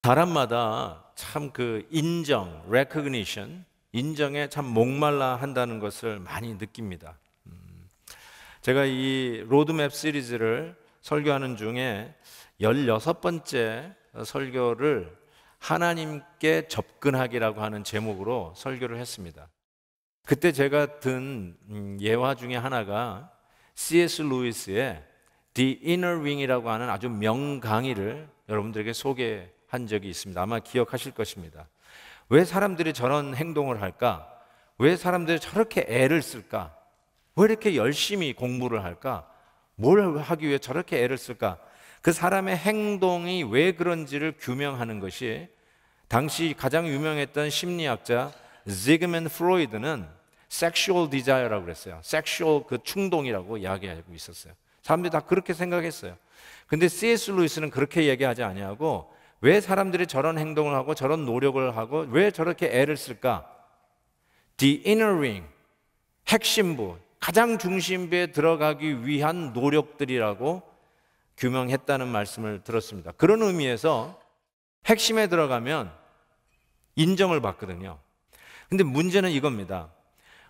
사람마다 참 그 인정, recognition, 인정에 참 목말라 한다는 것을 많이 느낍니다. 제가 이 로드맵 시리즈를 설교하는 중에 16번째 설교를 하나님께 접근하기라고 하는 제목으로 설교를 했습니다. 그때 제가 든 예화 중에 하나가 C.S. 루이스의 The Inner Wing이라고 하는 아주 명강의를 여러분들에게 소개한 적이 있습니다. 아마 기억하실 것입니다. 왜 사람들이 저런 행동을 할까? 왜 사람들이 저렇게 애를 쓸까? 왜 이렇게 열심히 공부를 할까? 뭘 하기 위해 저렇게 애를 쓸까? 그 사람의 행동이 왜 그런지를 규명하는 것이 당시 가장 유명했던 심리학자 지그먼트 프로이드는 섹슈얼 디자이어라고 그랬어요. 섹슈얼 그 충동이라고 이야기하고 있었어요. 사람들이 다 그렇게 생각했어요. 근데 C.S. 루이스는 그렇게 얘기하지 아니하고 왜 사람들이 저런 행동을 하고 저런 노력을 하고 왜 저렇게 애를 쓸까? The inner ring, 핵심부, 가장 중심부에 들어가기 위한 노력들이라고 규명했다는 말씀을 들었습니다. 그런 의미에서 핵심에 들어가면 인정을 받거든요. 근데 문제는 이겁니다.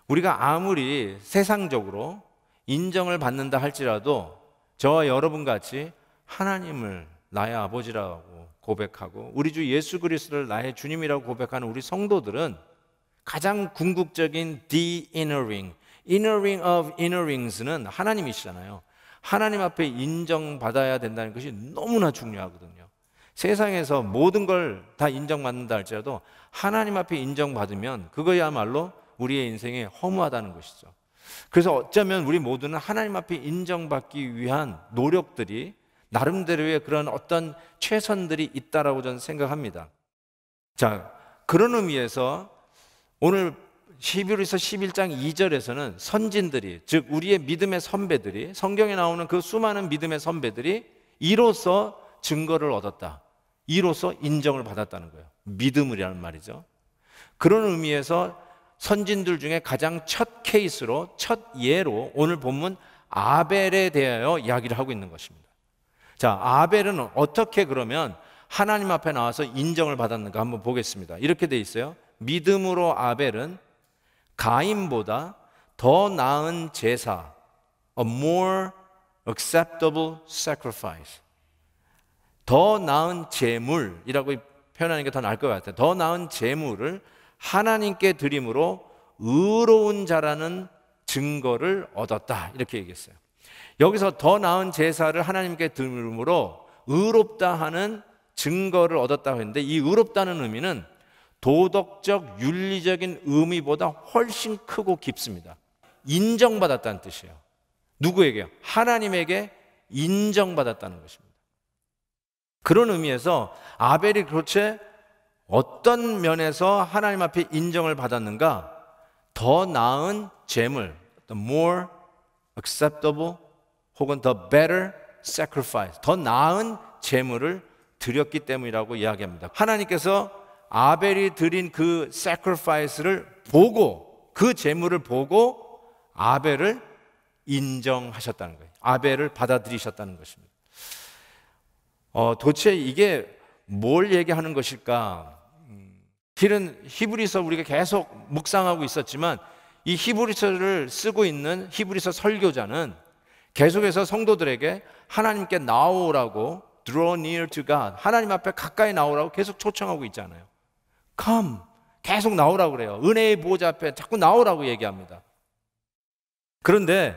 우리가 아무리 세상적으로 인정을 받는다 할지라도 저와 여러분 같이 하나님을 나의 아버지라고 고백하고 우리 주 예수 그리스도를 나의 주님이라고 고백하는 우리 성도들은 가장 궁극적인 The Inner Ring, Inner Ring of Inner Rings는 하나님이시잖아요. 하나님 앞에 인정받아야 된다는 것이 너무나 중요하거든요. 세상에서 모든 걸 다 인정받는다 할지라도 하나님 앞에 인정받으면 그거야말로 우리의 인생에 허무하다는 것이죠. 그래서 어쩌면 우리 모두는 하나님 앞에 인정받기 위한 노력들이 나름대로의 그런 어떤 최선들이 있다라고 저는 생각합니다. 자, 그런 의미에서 오늘 히브리서 11장 2절에서는 선진들이, 즉 우리의 믿음의 선배들이, 성경에 나오는 그 수많은 믿음의 선배들이 이로써 증거를 얻었다, 이로써 인정을 받았다는 거예요. 믿음이라는 말이죠. 그런 의미에서 선진들 중에 가장 첫 케이스로, 첫 예로 오늘 본문 아벨에 대하여 이야기를 하고 있는 것입니다. 자, 아벨은 어떻게 그러면 하나님 앞에 나와서 인정을 받았는가 한번 보겠습니다. 이렇게 돼 있어요. 믿음으로 아벨은 가인보다 더 나은 제사, a more acceptable sacrifice, 더 나은 제물이라고 표현하는 게 더 나을 것 같아요. 더 나은 제물을 하나님께 드림으로 의로운 자라는 증거를 얻었다, 이렇게 얘기했어요. 여기서 더 나은 제사를 하나님께 드림으로 의롭다 하는 증거를 얻었다고 했는데, 이 의롭다는 의미는 도덕적 윤리적인 의미보다 훨씬 크고 깊습니다. 인정받았다는 뜻이에요. 누구에게요? 하나님에게 인정받았다는 것입니다. 그런 의미에서 아벨이 그렇게 어떤 면에서 하나님 앞에 인정을 받았는가? 더 나은 제물, the more acceptable 혹은 the better sacrifice, 더 나은 제물을 드렸기 때문이라고 이야기합니다. 하나님께서 아벨이 드린 그 sacrifice를 보고, 그 제물을 보고 아벨을 인정하셨다는 거예요. 아벨을 받아들이셨다는 것입니다. 도대체 이게 뭘 얘기하는 것일까? 실은 히브리서 우리가 계속 묵상하고 있었지만 이 히브리서를 쓰고 있는 히브리서 설교자는 계속해서 성도들에게 하나님께 나오라고, draw near to God, 하나님 앞에 가까이 나오라고 계속 초청하고 있잖아요. Come, 계속 나오라고 그래요. 은혜의 보좌 앞에 자꾸 나오라고 얘기합니다. 그런데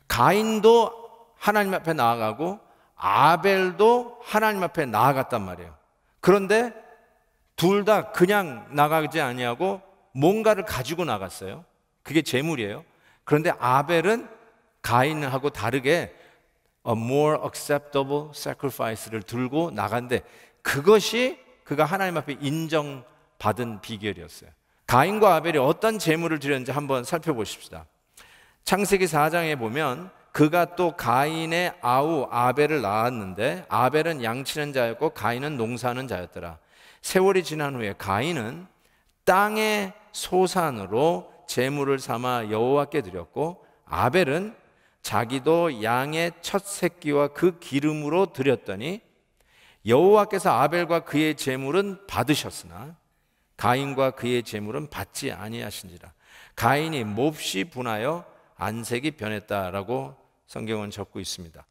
가인도 하나님 앞에 나아가고 아벨도 하나님 앞에 나아갔단 말이에요. 그런데 둘 다 그냥 나가지 아니하고 뭔가를 가지고 나갔어요. 그게 제물이에요. 그런데 아벨은 가인하고 다르게 a more acceptable sacrifice를 들고 나간데, 그것이 그가 하나님 앞에 인정받은 비결이었어요. 가인과 아벨이 어떤 제물을 드렸는지 한번 살펴보십시다. 창세기 4장에 보면 그가 또 가인의 아우 아벨을 낳았는데 아벨은 양치는 자였고 가인은 농사하는 자였더라. 세월이 지난 후에 가인은 땅의 소산으로 제물을 삼아 여호와께 드렸고 아벨은 자기도 양의 첫 새끼와 그 기름으로 드렸더니 여호와께서 아벨과 그의 제물은 받으셨으나 가인과 그의 제물은 받지 아니하신지라. 가인이 몹시 분하여 안색이 변했다라고 성경은 적고 있습니다.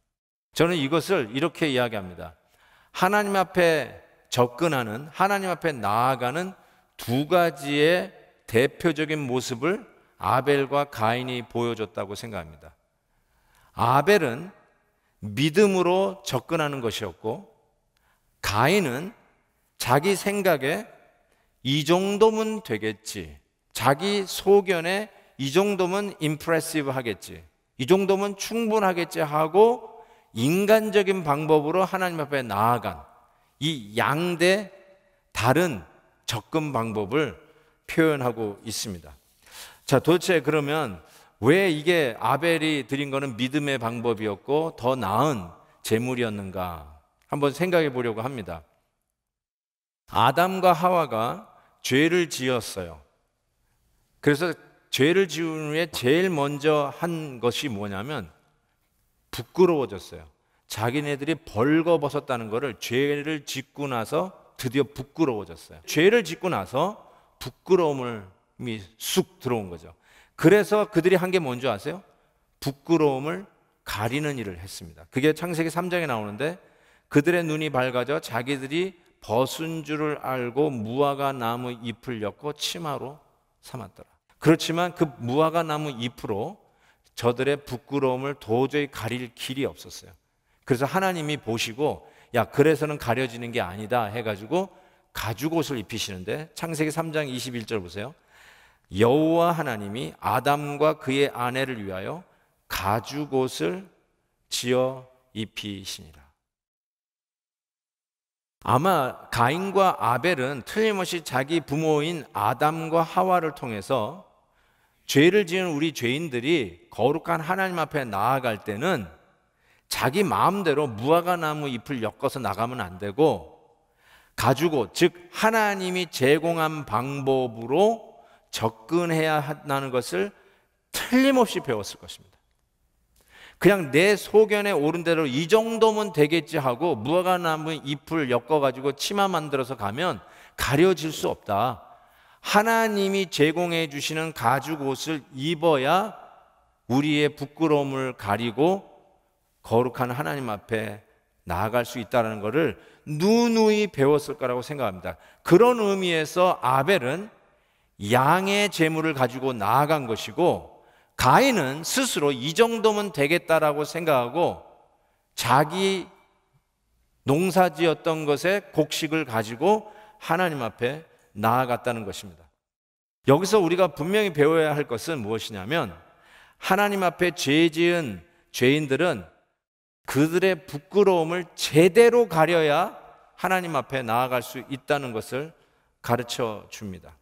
저는 이것을 이렇게 이야기합니다. 하나님 앞에 접근하는, 하나님 앞에 나아가는 두 가지의 대표적인 모습을 아벨과 가인이 보여줬다고 생각합니다. 아벨은 믿음으로 접근하는 것이었고, 가인은 자기 생각에 이 정도면 되겠지, 자기 소견에 이 정도면 임프레시브 하겠지, 이 정도면 충분하겠지 하고 인간적인 방법으로 하나님 앞에 나아간 이 양대 다른 접근 방법을 표현하고 있습니다. 자, 도대체 그러면 왜 이게 아벨이 드린 거는 믿음의 방법이었고 더 나은 제물이었는가 한번 생각해 보려고 합니다. 아담과 하와가 죄를 지었어요. 그래서 죄를 지은 후에 제일 먼저 한 것이 뭐냐면 부끄러워졌어요. 자기네들이 벌거벗었다는 것을 죄를 짓고 나서 드디어 부끄러워졌어요. 죄를 짓고 나서 부끄러움이 쑥 들어온 거죠. 그래서 그들이 한 게 뭔지 아세요? 부끄러움을 가리는 일을 했습니다. 그게 창세기 3장에 나오는데, 그들의 눈이 밝아져 자기들이 벗은 줄을 알고 무화과 나무 잎을 엮고 치마로 삼았더라. 그렇지만 그 무화과 나무 잎으로 저들의 부끄러움을 도저히 가릴 길이 없었어요. 그래서 하나님이 보시고, 야, 그래서는 가려지는 게 아니다 해가지고 가죽옷을 입히시는데, 창세기 3장 21절 보세요. 여호와 하나님이 아담과 그의 아내를 위하여 가죽옷을 지어 입히시니라. 아마 가인과 아벨은 틀림없이 자기 부모인 아담과 하와를 통해서 죄를 지은 우리 죄인들이 거룩한 하나님 앞에 나아갈 때는 자기 마음대로 무화과 나무 잎을 엮어서 나가면 안 되고, 가죽옷, 즉 하나님이 제공한 방법으로 접근해야 한다는 것을 틀림없이 배웠을 것입니다. 그냥 내 소견에 오른 대로 이 정도면 되겠지 하고 무화과 나무 잎을 엮어가지고 치마 만들어서 가면 가려질 수 없다. 하나님이 제공해 주시는 가죽옷을 입어야 우리의 부끄러움을 가리고 거룩한 하나님 앞에 나아갈 수 있다는 것을 누누이 배웠을 거라고 생각합니다. 그런 의미에서 아벨은 양의 제물을 가지고 나아간 것이고, 가인은 스스로 이 정도면 되겠다라고 생각하고 자기 농사지었던 것의 곡식을 가지고 하나님 앞에 나아갔다는 것입니다. 여기서 우리가 분명히 배워야 할 것은 무엇이냐면, 하나님 앞에 죄 지은 죄인들은 그들의 부끄러움을 제대로 가려야 하나님 앞에 나아갈 수 있다는 것을 가르쳐 줍니다.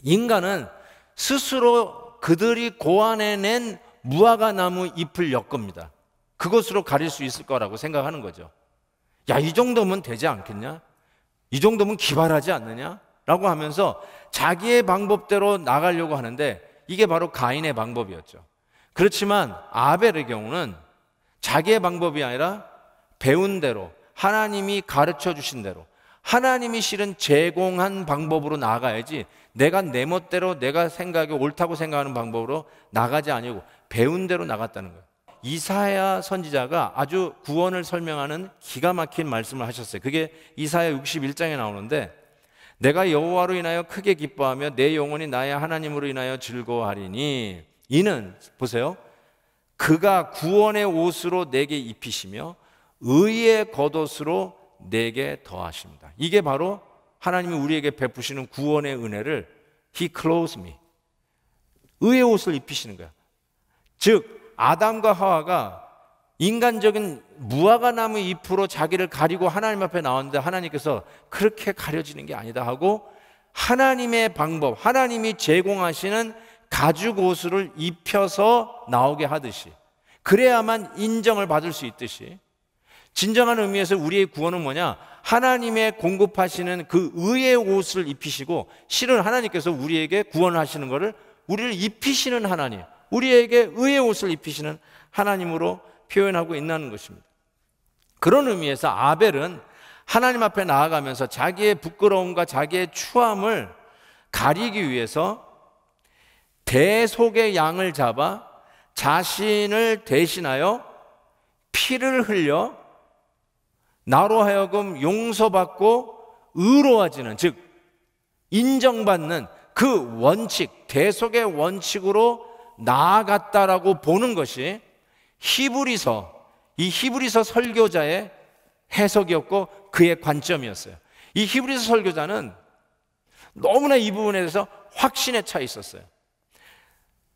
인간은 스스로 그들이 고안해낸 무화과 나무 잎을 엮습니다. 그것으로 가릴 수 있을 거라고 생각하는 거죠. 야, 이 정도면 되지 않겠냐? 이 정도면 기발하지 않느냐? 라고 하면서 자기의 방법대로 나가려고 하는데, 이게 바로 가인의 방법이었죠. 그렇지만 아벨의 경우는 자기의 방법이 아니라 배운 대로, 하나님이 가르쳐 주신 대로, 하나님이 실은 제공한 방법으로 나가야지, 내가 내 멋대로 내가 생각이 옳다고 생각하는 방법으로 나가지 아니고 배운 대로 나갔다는 거예요. 이사야 선지자가 아주 구원을 설명하는 기가 막힌 말씀을 하셨어요. 그게 이사야 61장에 나오는데, 내가 여호와로 인하여 크게 기뻐하며 내 영혼이 나의 하나님으로 인하여 즐거워하리니, 이는 보세요, 그가 구원의 옷으로 내게 입히시며 의의 겉옷으로 내게 더하십니다. 이게 바로 하나님이 우리에게 베푸시는 구원의 은혜를 He clothes me, 의의 옷을 입히시는 거야. 즉 아담과 하와가 인간적인 무화과 나무 잎으로 자기를 가리고 하나님 앞에 나왔는데, 하나님께서 그렇게 가려지는 게 아니다 하고 하나님의 방법, 하나님이 제공하시는 가죽 옷을 입혀서 나오게 하듯이, 그래야만 인정을 받을 수 있듯이, 진정한 의미에서 우리의 구원은 뭐냐? 하나님의 공급하시는 그 의의 옷을 입히시고, 실은 하나님께서 우리에게 구원하시는 것을 우리를 입히시는 하나님, 우리에게 의의 옷을 입히시는 하나님으로 표현하고 있다는 것입니다. 그런 의미에서 아벨은 하나님 앞에 나아가면서 자기의 부끄러움과 자기의 추함을 가리기 위해서 대속의 양을 잡아 자신을 대신하여 피를 흘려 나로 하여금 용서받고 의로워지는, 즉 인정받는 그 원칙, 대속의 원칙으로 나아갔다라고 보는 것이 이 히브리서 설교자의 해석이었고 그의 관점이었어요. 이 히브리서 설교자는 너무나 이 부분에 대해서 확신에 차 있었어요.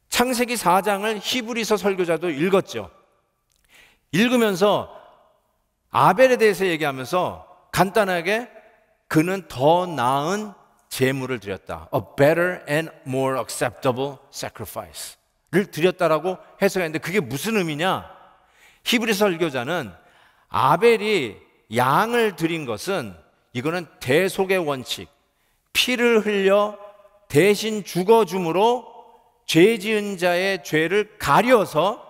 창세기 4장을 히브리서 설교자도 읽었죠. 읽으면서 아벨에 대해서 얘기하면서 간단하게 그는 더 나은 제물을 드렸다. A better and more acceptable sacrifice를 드렸다라고 해석했는데 그게 무슨 의미냐? 히브리서 설교자는 아벨이 양을 드린 것은 이거는 대속의 원칙, 피를 흘려 대신 죽어줌으로 죄 지은 자의 죄를 가려서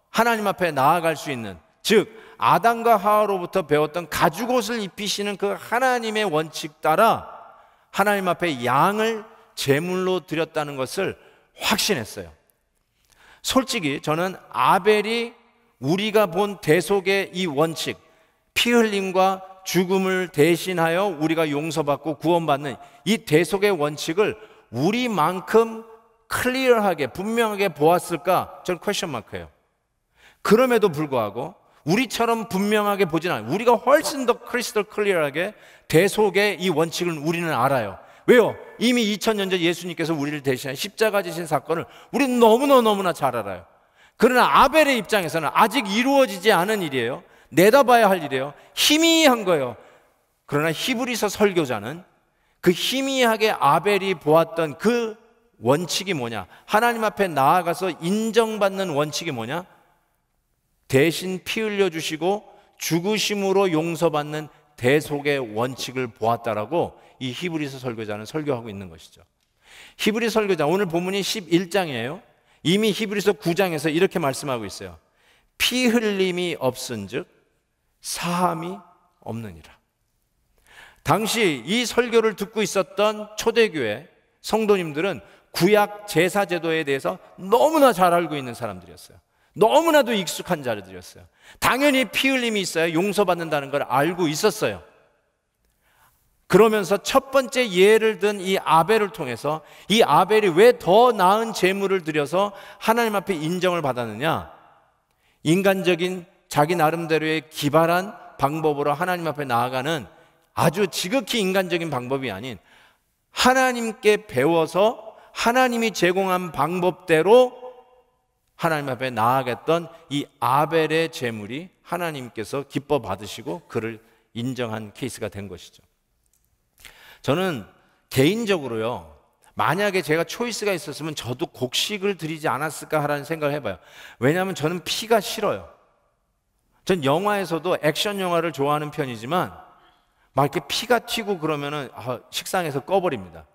하나님 앞에 나아갈 수 있는, 즉 아담과 하와로부터 배웠던 가죽옷을 입히시는 그 하나님의 원칙 따라 하나님 앞에 양을 제물로 드렸다는 것을 확신했어요. 솔직히 저는 아벨이 우리가 본 대속의 이 원칙, 피 흘림과 죽음을 대신하여 우리가 용서받고 구원받는 이 대속의 원칙을 우리만큼 클리어하게 분명하게 보았을까? 저는 퀘스천 마크예요. 그럼에도 불구하고 우리처럼 분명하게 보진 않아요. 우리가 훨씬 더 크리스털 클리어하게 대속의 이 원칙을 우리는 알아요. 왜요? 이미 2000년 전 예수님께서 우리를 대신해 십자가 지신 사건을 우리는 너무나 잘 알아요. 그러나 아벨의 입장에서는 아직 이루어지지 않은 일이에요. 내다봐야 할 일이에요. 희미한 거예요. 그러나 히브리서 설교자는 그 희미하게 아벨이 보았던 그 원칙이 뭐냐? 하나님 앞에 나아가서 인정받는 원칙이 뭐냐? 대신 피 흘려주시고 죽으심으로 용서받는 대속의 원칙을 보았다라고 이 히브리서 설교자는 설교하고 있는 것이죠. 히브리 설교자, 오늘 본문이 11장이에요. 이미 히브리서 9장에서 이렇게 말씀하고 있어요. 피 흘림이 없은즉 사함이 없느니라. 당시 이 설교를 듣고 있었던 초대교회 성도님들은 구약 제사 제도에 대해서 너무나 잘 알고 있는 사람들이었어요. 너무나도 익숙한 자들이었어요. 당연히 피 흘림이 있어야 용서받는다는 걸 알고 있었어요. 그러면서 첫 번째 예를 든 이 아벨을 통해서 이 아벨이 왜 더 나은 제물을 드려서 하나님 앞에 인정을 받았느냐? 인간적인 자기 나름대로의 기발한 방법으로 하나님 앞에 나아가는 아주 지극히 인간적인 방법이 아닌 하나님께 배워서 하나님이 제공한 방법대로 하나님 앞에 나아갔던 이 아벨의 제물이 하나님께서 기뻐 받으시고 그를 인정한 케이스가 된 것이죠. 저는 개인적으로요, 만약에 제가 초이스가 있었으면 저도 곡식을 드리지 않았을까 하라는 생각을 해봐요. 왜냐하면 저는 피가 싫어요. 전 영화에서도 액션 영화를 좋아하는 편이지만 막 이렇게 피가 튀고 그러면은 식상해서 꺼버립니다.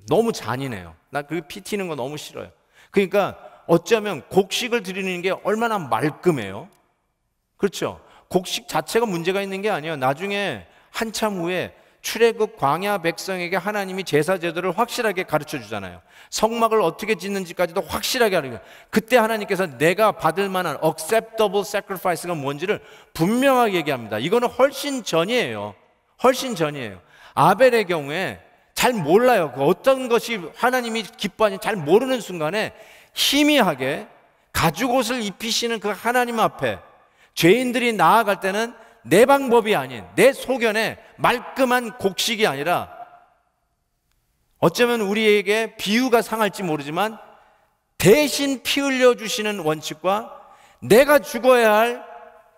너무 잔인해요. 나 그 피 튀는 거 너무 싫어요. 그러니까 어쩌면 곡식을 드리는 게 얼마나 말끔해요. 그렇죠? 곡식 자체가 문제가 있는 게 아니에요. 나중에 한참 후에 출애굽 광야 백성에게 하나님이 제사 제도를 확실하게 가르쳐 주잖아요. 성막을 어떻게 짓는지까지도 확실하게 알려요. 그때 하나님께서 내가 받을 만한 acceptable sacrifice가 뭔지를 분명하게 얘기합니다. 이거는 훨씬 전이에요. 훨씬 전이에요. 아벨의 경우에 잘 몰라요. 어떤 것이 하나님이 기뻐하는지 잘 모르는 순간에 희미하게 가죽옷을 입히시는 그 하나님 앞에 죄인들이 나아갈 때는 내 방법이 아닌 내 소견에 말끔한 곡식이 아니라 어쩌면 우리에게 비유가 상할지 모르지만 대신 피 흘려주시는 원칙과 내가 죽어야 할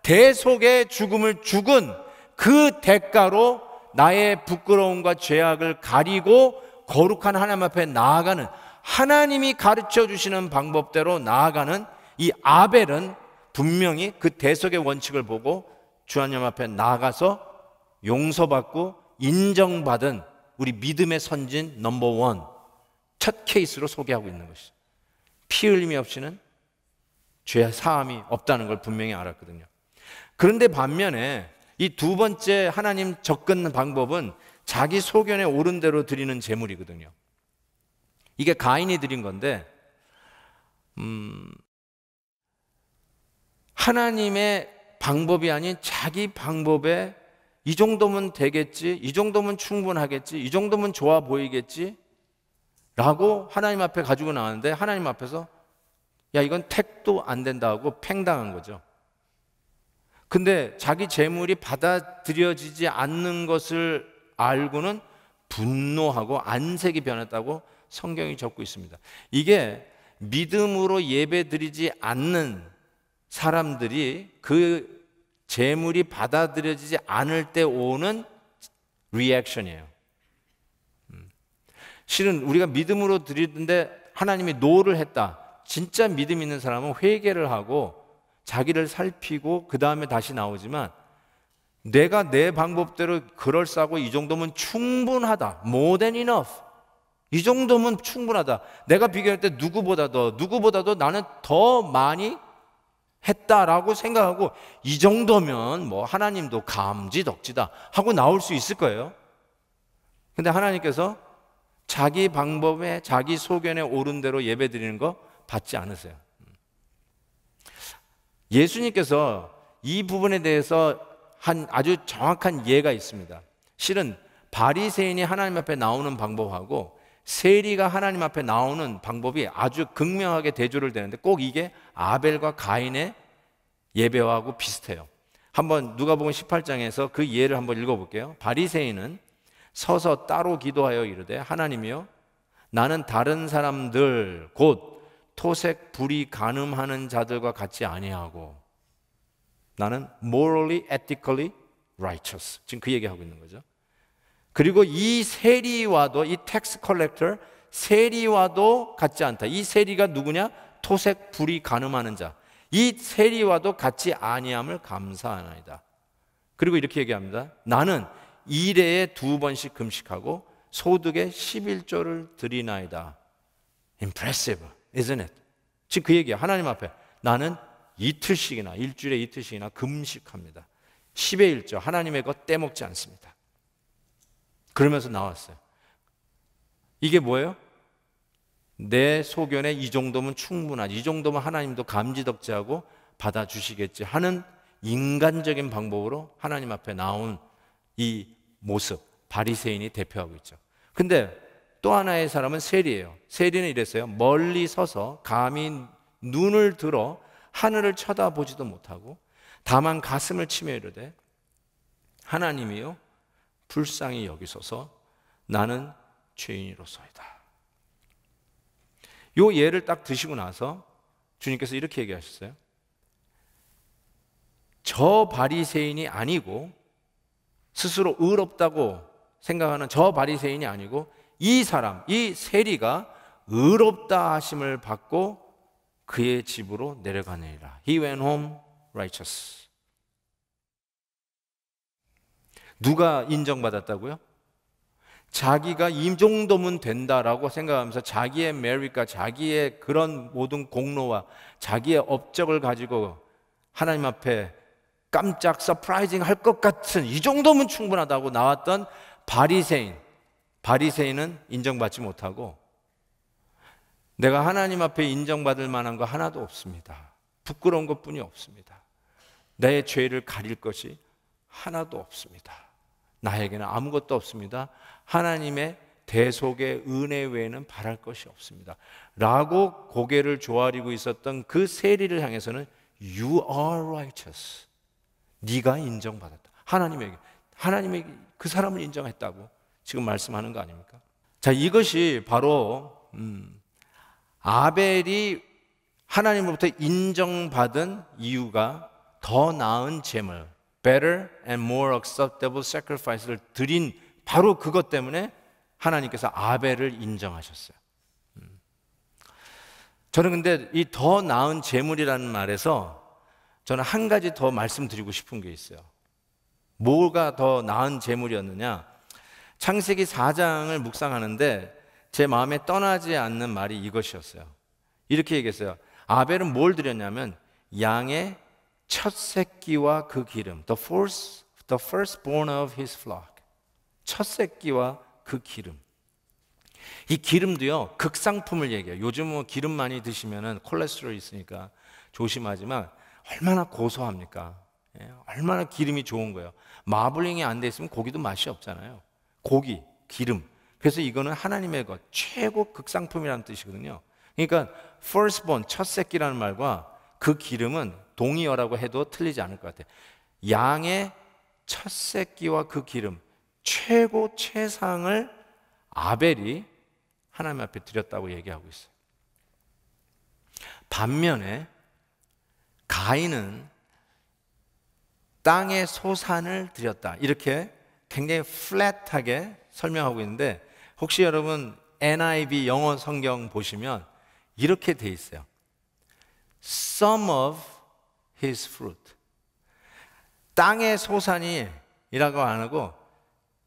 대속의 죽음을 죽은 그 대가로 나의 부끄러움과 죄악을 가리고 거룩한 하나님 앞에 나아가는, 하나님이 가르쳐 주시는 방법대로 나아가는 이 아벨은 분명히 그 대속의 원칙을 보고 주 하나님 앞에 나아가서 용서받고 인정받은 우리 믿음의 선진 넘버원 첫 케이스로 소개하고 있는 것이죠. 피 흘림이 없이는 죄 사함이 없다는 걸 분명히 알았거든요. 그런데 반면에 이 두 번째 하나님 접근 방법은 자기 소견에 옳은 대로 드리는 제물이거든요. 이게 가인이 드린 건데 하나님의 방법이 아닌 자기 방법에 이 정도면 되겠지, 이 정도면 충분하겠지, 이 정도면 좋아 보이겠지 라고 하나님 앞에 가지고 나왔는데 하나님 앞에서 야 이건 택도 안 된다고 팽당한 거죠. 근데 자기 재물이 받아들여지지 않는 것을 알고는 분노하고 안색이 변했다고 성경이 적고 있습니다. 이게 믿음으로 예배드리지 않는 사람들이 그 재물이 받아들여지지 않을 때 오는 리액션이에요. 실은 우리가 믿음으로 드리는데 하나님이 노를 했다. 진짜 믿음 있는 사람은 회개를 하고 자기를 살피고 그 다음에 다시 나오지만 내가 내 방법대로 그럴싸하고 이 정도면 충분하다. More than enough. 이 정도면 충분하다. 내가 비교할 때 누구보다도 나는 더 많이 했다라고 생각하고 이 정도면 뭐 하나님도 감지덕지다 하고 나올 수 있을 거예요. 근데 하나님께서 자기 방법에 자기 소견에 옳은 대로 예배 드리는 거 받지 않으세요. 예수님께서 이 부분에 대해서 한 아주 정확한 예가 있습니다. 실은 바리새인이 하나님 앞에 나오는 방법하고 세리가 하나님 앞에 나오는 방법이 아주 극명하게 대조를 되는데 꼭 이게 아벨과 가인의 예배하고 비슷해요. 한번 누가복음 18장에서 그 예를 한번 읽어볼게요. 바리새인은 서서 따로 기도하여 이르되 하나님이여 나는 다른 사람들 곧 토색 불이 간음하는 자들과 같이 아니하고 나는 morally, ethically righteous. 지금 그 얘기하고 있는 거죠. 그리고 이 세리와도 이 텍스 컬렉터 세리와도 같지 않다. 이 세리가 누구냐? 토색 불이 간음하는 자. 이 세리와도 같지 아니함을 감사하나이다. 그리고 이렇게 얘기합니다. 나는 일회에 2번씩 금식하고 소득의 11조를 드리나이다. Impressive, isn't it? 지금 그 얘기야. 하나님 앞에 나는 이틀씩이나 일주일에 이틀씩이나 금식합니다. 10의 1조 하나님의 것 떼먹지 않습니다. 그러면서 나왔어요. 이게 뭐예요? 내 소견에 이 정도면 충분하지, 이 정도면 하나님도 감지덕지하고 받아주시겠지 하는 인간적인 방법으로 하나님 앞에 나온 이 모습, 바리새인이 대표하고 있죠. 근데 또 하나의 사람은 세리예요. 세리는 이랬어요. 멀리 서서 감히 눈을 들어 하늘을 쳐다보지도 못하고 다만 가슴을 치며 이르되 하나님이요 불쌍히 여기소서 나는 죄인이로소이다. 요 예를 딱 드시고 나서 주님께서 이렇게 얘기하셨어요. 저 바리새인이 아니고 스스로 의롭다고 생각하는 저 바리새인이 아니고 이 사람, 이 세리가 의롭다 하심을 받고 그의 집으로 내려가느니라. He went home righteous. 누가 인정받았다고요? 자기가 이 정도면 된다라고 생각하면서 자기의 메리트과 자기의 그런 모든 공로와 자기의 업적을 가지고 하나님 앞에 깜짝 서프라이징 할 것 같은 이 정도면 충분하다고 나왔던 바리새인은 인정받지 못하고 내가 하나님 앞에 인정받을 만한 거 하나도 없습니다. 부끄러운 것뿐이 없습니다. 내 죄를 가릴 것이 하나도 없습니다. 나에게는 아무것도 없습니다. 하나님의 대속의 은혜 외에는 바랄 것이 없습니다. 라고 고개를 조아리고 있었던 그 세리를 향해서는 You are righteous. 네가 인정받았다. 하나님에게 그 사람을 인정했다고 지금 말씀하는 거 아닙니까? 자, 이것이 바로 아벨이 하나님으로부터 인정받은 이유가 더 나은 제물, better and more acceptable sacrifice를 드린 바로 그것 때문에 하나님께서 아벨을 인정하셨어요. 저는 근데 이 더 나은 제물이라는 말에서 저는 한 가지 더 말씀드리고 싶은 게 있어요. 뭐가 더 나은 제물이었느냐? 창세기 4장을 묵상하는데 제 마음에 떠나지 않는 말이 이것이었어요. 이렇게 얘기했어요. 아벨은 뭘 드렸냐면 양의 첫 새끼와 그 기름, the the firstborn of his flock. 첫 새끼와 그 기름. 이 기름도요, 극상품을 얘기해요. 요즘 뭐 기름 많이 드시면은 콜레스테롤 있으니까 조심하지만 얼마나 고소합니까? 예, 얼마나 기름이 좋은 거예요. 마블링이 안 돼 있으면 고기도 맛이 없잖아요. 고기, 기름. 그래서 이거는 하나님의 것, 최고 극상품이라는 뜻이거든요. 그러니까 firstborn, 첫 새끼라는 말과 그 기름은 동의어라고 해도 틀리지 않을 것 같아요. 양의 첫 새끼와 그 기름, 최고 최상을 아벨이 하나님 앞에 드렸다고 얘기하고 있어요. 반면에 가인은 땅의 소산을 드렸다. 이렇게 굉장히 플랫하게 설명하고 있는데, 혹시 여러분 NIV 영어 성경 보시면 이렇게 돼 있어요. Some of his fruit. 땅의 소산이라고 안 하고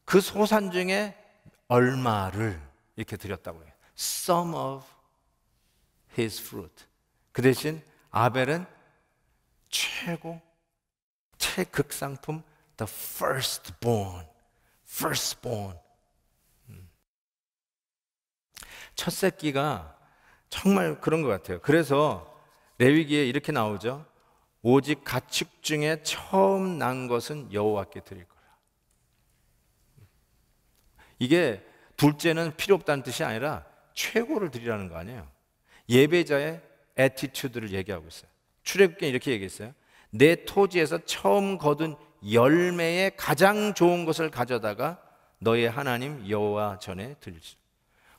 그 소산 중에 얼마를 이렇게 드렸다고 해요. Some of his fruit. 그 대신 아벨은 최고, 최극상품, the firstborn. 첫 새끼가 정말 그런 것 같아요. 그래서 레위기에 이렇게 나오죠. 오직 가축 중에 처음 난 것은 여호와께 드릴 거라. 이게 둘째는 필요 없다는 뜻이 아니라 최고를 드리라는 거 아니에요. 예배자의 애티튜드를 얘기하고 있어요. 출애굽기에 이렇게 얘기했어요. 내 토지에서 처음 거둔 열매의 가장 좋은 것을 가져다가 너의 하나님 여호와 전에 드리지.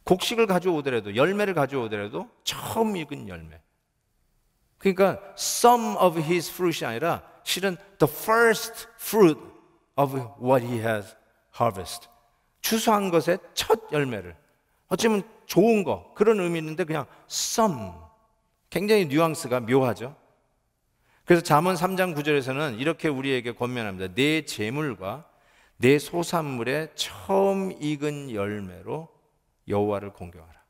곡식을 가져오더라도, 열매를 가져오더라도 처음 익은 열매. 그러니까 some of his fruit이 아니라 실은 the first fruit of what he has harvested. 추수한 것의 첫 열매를. 어쩌면 좋은 거, 그런 의미 있는데 그냥 some. 굉장히 뉘앙스가 묘하죠. 그래서 잠언 3장 9절에서는 이렇게 우리에게 권면합니다. 내 재물과 내 소산물의 처음 익은 열매로 여호와를 공경하라.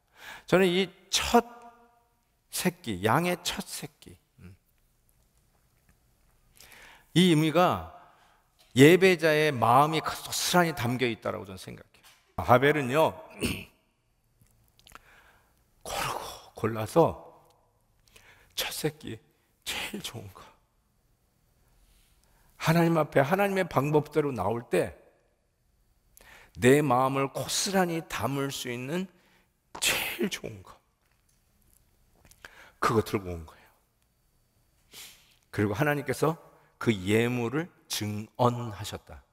저는 이 첫 새끼, 양의 첫 새끼, 이 의미가 예배자의 마음이 고스란히 담겨 있다고 저는 생각해요. 아벨은요, 고르고 골라서 첫 새끼 제일 좋은 거, 하나님 앞에 하나님의 방법대로 나올 때 내 마음을 고스란히 담을 수 있는 제일 좋은 거, 그거 들고 온 거예요. 그리고 하나님께서 그 예물을 증언하셨다.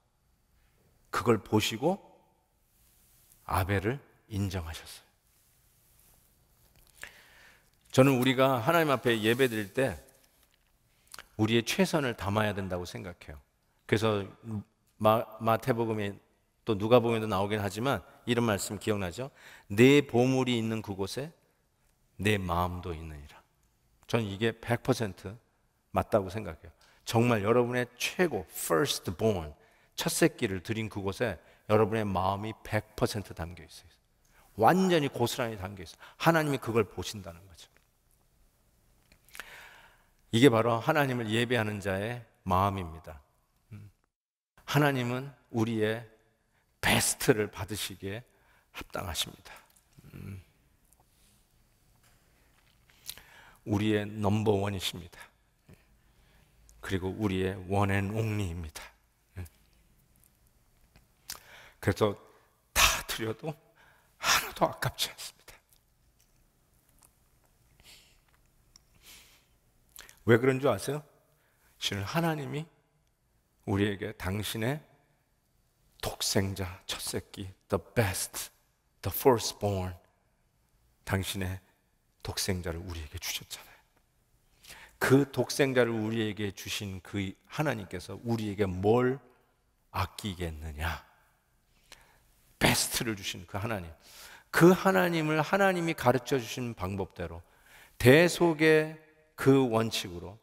그걸 보시고 아벨을 인정하셨어요. 저는 우리가 하나님 앞에 예배 드릴 때 우리의 최선을 담아야 된다고 생각해요. 그래서 마태복음에 또 누가복음에도 나오긴 하지만 이런 말씀 기억나죠? 내 보물이 있는 그곳에 내 마음도 있느니라. 저는 이게 100% 맞다고 생각해요. 정말 여러분의 최고 firstborn, 첫 새끼를 드린 그곳에 여러분의 마음이 100% 담겨 있어요. 완전히 고스란히 담겨 있어요. 하나님이 그걸 보신다는 거죠. 이게 바로 하나님을 예배하는 자의 마음입니다. 하나님은 우리의 베스트를 받으시기에 합당하십니다. 우리의 넘버원이십니다. 그리고 우리의 원앤옹리입니다. 그래서 다 드려도 하나도 아깝지 않습니다. 왜 그런 줄 아세요? 실은 하나님이 우리에게 당신의 독생자, 첫 새끼, the best, the firstborn, 당신의 독생자를 우리에게 주셨잖아요. 그 독생자를 우리에게 주신 그 하나님께서 우리에게 뭘 아끼겠느냐? 베스트를 주신 그 하나님. 그 하나님을 하나님이 가르쳐 주신 방법대로 대속의 그 원칙으로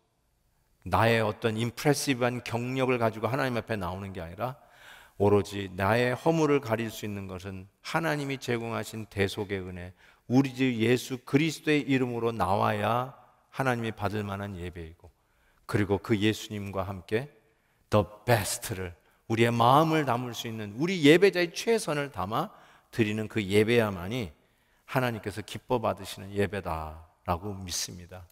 나의 어떤 임프레시브한 경력을 가지고 하나님 앞에 나오는 게 아니라 오로지 나의 허물을 가릴 수 있는 것은 하나님이 제공하신 대속의 은혜, 우리 주 예수 그리스도의 이름으로 나와야 하나님이 받을 만한 예배이고, 그리고 그 예수님과 함께 the best를 우리의 마음을 담을 수 있는 우리 예배자의 최선을 담아 드리는 그 예배야만이 하나님께서 기뻐 받으시는 예배다라고 믿습니다.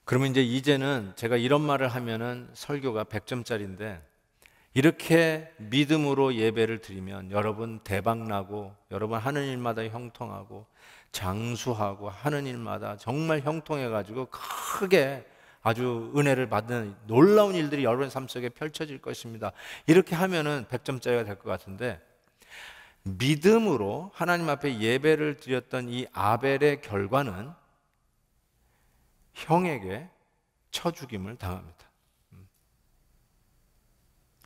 그러면 이제는 제가 이런 말을 하면은 설교가 100점짜리인데, 이렇게 믿음으로 예배를 드리면 여러분 대박나고, 여러분 하는 일마다 형통하고, 장수하고, 하는 일마다 정말 형통해가지고 크게 아주 은혜를 받는 놀라운 일들이 여러분의 삶 속에 펼쳐질 것입니다. 이렇게 하면은 100점짜리가 될 것 같은데, 믿음으로 하나님 앞에 예배를 드렸던 이 아벨의 결과는 형에게 쳐 죽임을 당합니다.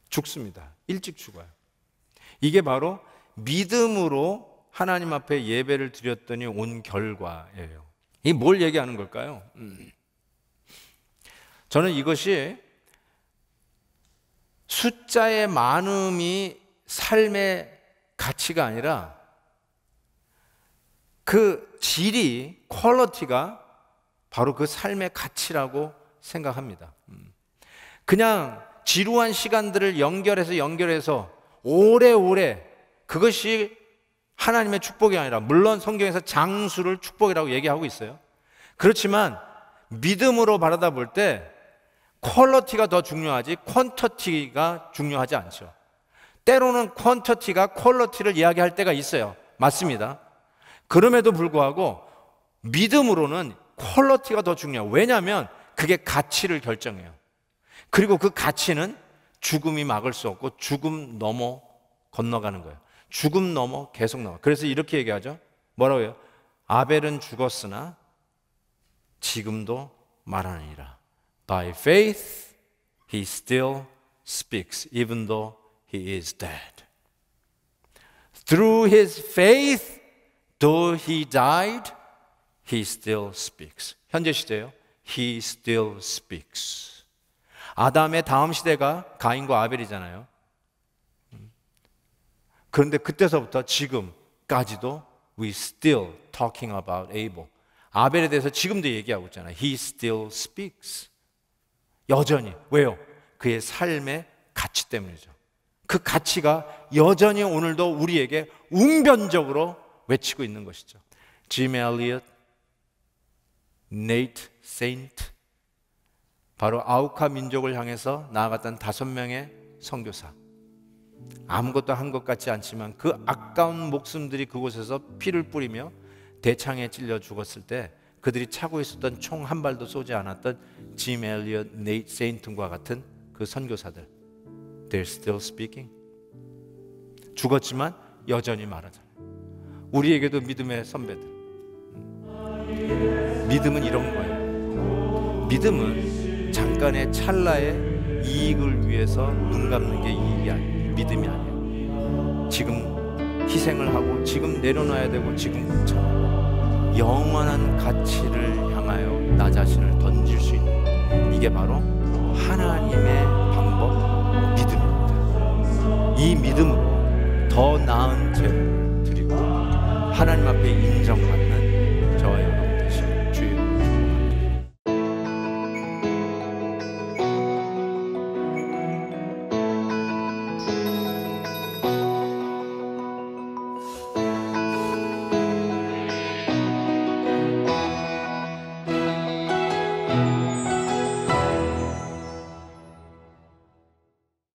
죽습니다. 일찍 죽어요. 이게 바로 믿음으로 하나님 앞에 예배를 드렸더니 온 결과예요. 이게 뭘 얘기하는 걸까요? 저는 이것이 숫자의 많음이 삶의 가치가 아니라 그 질이, 퀄리티가 바로 그 삶의 가치라고 생각합니다. 그냥 지루한 시간들을 연결해서 오래오래, 그것이 하나님의 축복이 아니라, 물론 성경에서 장수를 축복이라고 얘기하고 있어요. 그렇지만 믿음으로 바라다 볼 때 퀄리티가 더 중요하지 퀀터티가 중요하지 않죠. 때로는 퀀터티가 퀄리티를 이야기할 때가 있어요. 맞습니다. 그럼에도 불구하고 믿음으로는 퀄리티가 더 중요해요. 왜냐하면 그게 가치를 결정해요. 그리고 그 가치는 죽음이 막을 수 없고 죽음 넘어 건너가는 거예요. 죽음 넘어 계속 나와. 그래서 이렇게 얘기하죠. 뭐라고 해요? 아벨은 죽었으나 지금도 말하느니라. By faith he still speaks even though he is dead. Through his faith though he died he still speaks. 현재 시대예요. He still speaks. 아담의 다음 시대가 가인과 아벨이잖아요. 그런데 그때서부터 지금까지도 we still talking about Abel. 아벨에 대해서 지금도 얘기하고 있잖아요. He still speaks. 여전히. 왜요? 그의 삶의 가치 때문이죠. 그 가치가 여전히 오늘도 우리에게 웅변적으로 외치고 있는 것이죠. 짐 엘리엇, 네이트 세인트, 바로 아우카 민족을 향해서 나아갔던 5명의 선교사. 아무것도 한 것 같지 않지만 그 아까운 목숨들이 그곳에서 피를 뿌리며 대창에 찔려 죽었을 때 그들이 차고 있었던 총 한 발도 쏘지 않았던 짐 엘리엇, 네이트 세인튼과 같은 그 선교사들. They're still speaking. 죽었지만 여전히 말하잖아요. 우리에게도 믿음의 선배들. 믿음은 이런 거예요. 믿음은 잠깐의 찰나의 이익을 위해서 눈 감는 게 이익이 아니에요. 믿음이 아니에요. 지금 희생을 하고 지금 내려놔야 되고 지금 참고 영원한 가치를 향하여 나 자신을 던질 수 있는, 이게 바로 하나님의 방법, 믿음입니다. 이 믿음으로 더 나은 제를 드리고 하나님 앞에 인정받는 저와